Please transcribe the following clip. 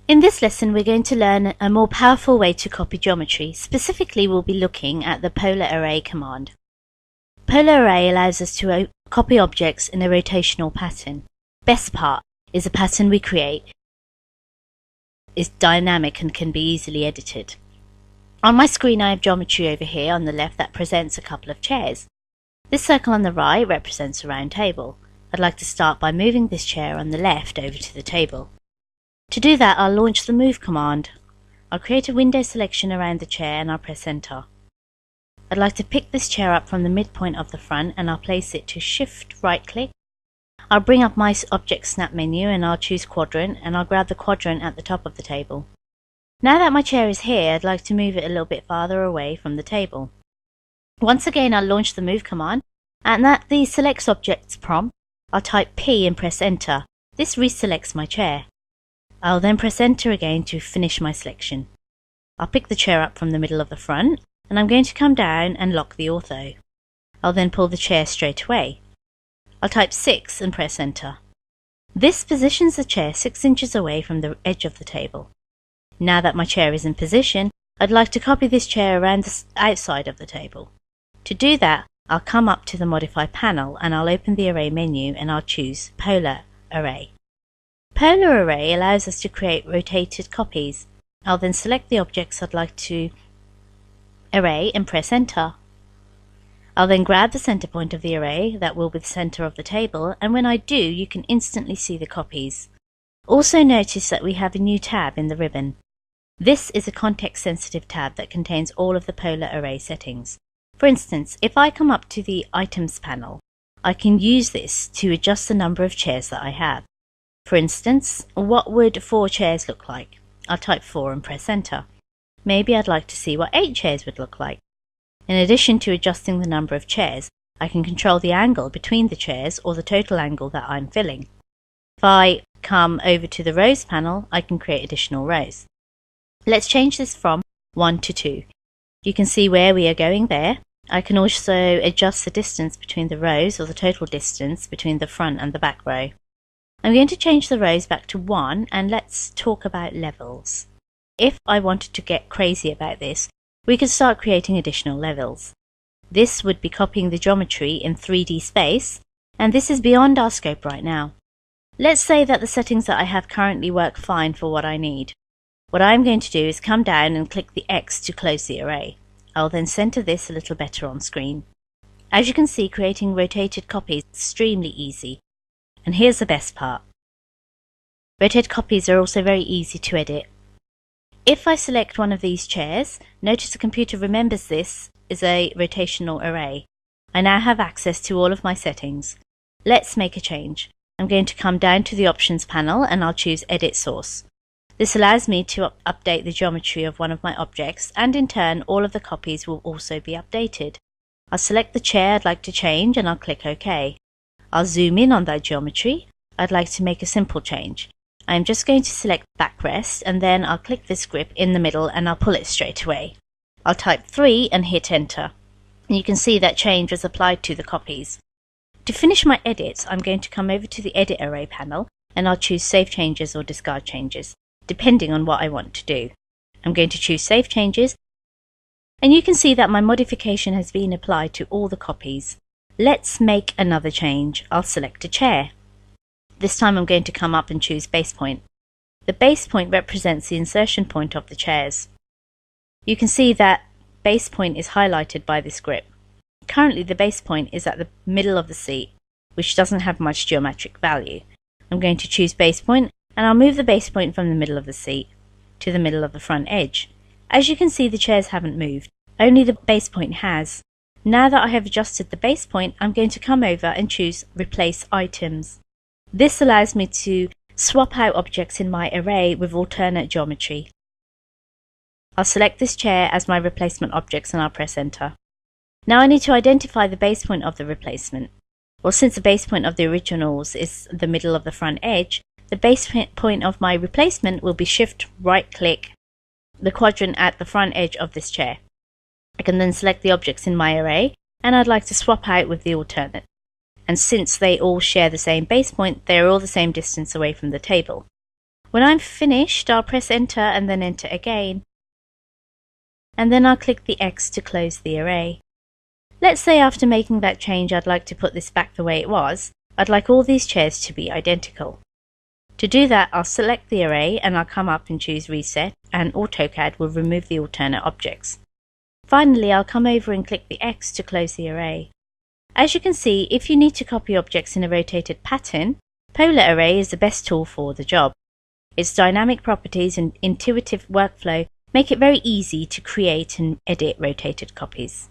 In this lesson, we're going to learn a more powerful way to copy geometry. Specifically, we'll be looking at the polar array command. Polar array allows us to copy objects in a rotational pattern. Best part is the pattern we create is dynamic and can be easily edited. On my screen, I have geometry over here on the left that presents a couple of chairs. This circle on the right represents a round table. I'd like to start by moving this chair on the left over to the table. To do that, I'll launch the move command. I'll create a window selection around the chair and I'll press enter. I'd like to pick this chair up from the midpoint of the front and I'll place it to shift right click. I'll bring up my object snap menu and I'll choose quadrant and I'll grab the quadrant at the top of the table. Now that my chair is here, I'd like to move it a little bit farther away from the table. Once again, I'll launch the move command and at the select objects prompt, I'll type P and press enter. This reselects my chair. I'll then press enter again to finish my selection. I'll pick the chair up from the middle of the front and I'm going to come down and lock the ortho. I'll then pull the chair straight away. I'll type 6 and press enter. This positions the chair 6 inches away from the edge of the table. Now that my chair is in position, I'd like to copy this chair around the outside of the table. To do that, I'll come up to the modify panel and I'll open the array menu and I'll choose polar array. Polar array allows us to create rotated copies. I'll then select the objects I'd like to array and press enter. I'll then grab the center point of the array that will be the center of the table, and when I do, you can instantly see the copies. Also notice that we have a new tab in the ribbon. This is a context-sensitive tab that contains all of the polar array settings. For instance, if I come up to the items panel, I can use this to adjust the number of chairs that I have. For instance, what would 4 chairs look like? I'll type 4 and press enter. Maybe I'd like to see what 8 chairs would look like. In addition to adjusting the number of chairs, I can control the angle between the chairs or the total angle that I'm filling. If I come over to the rows panel, I can create additional rows. Let's change this from 1 to 2. You can see where we are going there. I can also adjust the distance between the rows or the total distance between the front and the back row. I'm going to change the rows back to 1 and let's talk about levels. If I wanted to get crazy about this, we could start creating additional levels. This would be copying the geometry in 3D space, and this is beyond our scope right now. Let's say that the settings that I have currently work fine for what I need. What I'm going to do is come down and click the X to close the array. I'll then center this a little better on screen. As you can see, creating rotated copies is extremely easy. And here's the best part. Rotated copies are also very easy to edit. If I select one of these chairs, notice the computer remembers this is a rotational array. I now have access to all of my settings. Let's make a change. I'm going to come down to the options panel and I'll choose edit source. This allows me to update the geometry of one of my objects, and in turn all of the copies will also be updated. I'll select the chair I'd like to change and I'll click OK. I'll zoom in on that geometry. I'd like to make a simple change. I'm just going to select backrest and then I'll click this grip in the middle and I'll pull it straight away. I'll type 3 and hit enter. And you can see that change was applied to the copies. To finish my edits, I'm going to come over to the edit array panel and I'll choose save changes or discard changes, depending on what I want to do. I'm going to choose save changes and you can see that my modification has been applied to all the copies. Let's make another change. I'll select a chair. This time I'm going to come up and choose base point. The base point represents the insertion point of the chairs. You can see that base point is highlighted by this grip. Currently the base point is at the middle of the seat, which doesn't have much geometric value. I'm going to choose base point and I'll move the base point from the middle of the seat to the middle of the front edge. As you can see, the chairs haven't moved, only the base point has. Now that I have adjusted the base point, I'm going to come over and choose replace items. This allows me to swap out objects in my array with alternate geometry. I'll select this chair as my replacement objects and I'll press enter. Now I need to identify the base point of the replacement. Well, since the base point of the originals is the middle of the front edge, the base point of my replacement will be shift right click the quadrant at the front edge of this chair. I can then select the objects in my array and I'd like to swap out with the alternate. And since they all share the same base point, they are all the same distance away from the table. When I'm finished, I'll press enter and then enter again. And then I'll click the X to close the array. Let's say after making that change I'd like to put this back the way it was. I'd like all these chairs to be identical. To do that, I'll select the array and I'll come up and choose Reset, and AutoCAD will remove the alternate objects. Finally, I'll come over and click the X to close the array. As you can see, if you need to copy objects in a rotated pattern, Polar Array is the best tool for the job. Its dynamic properties and intuitive workflow make it very easy to create and edit rotated copies.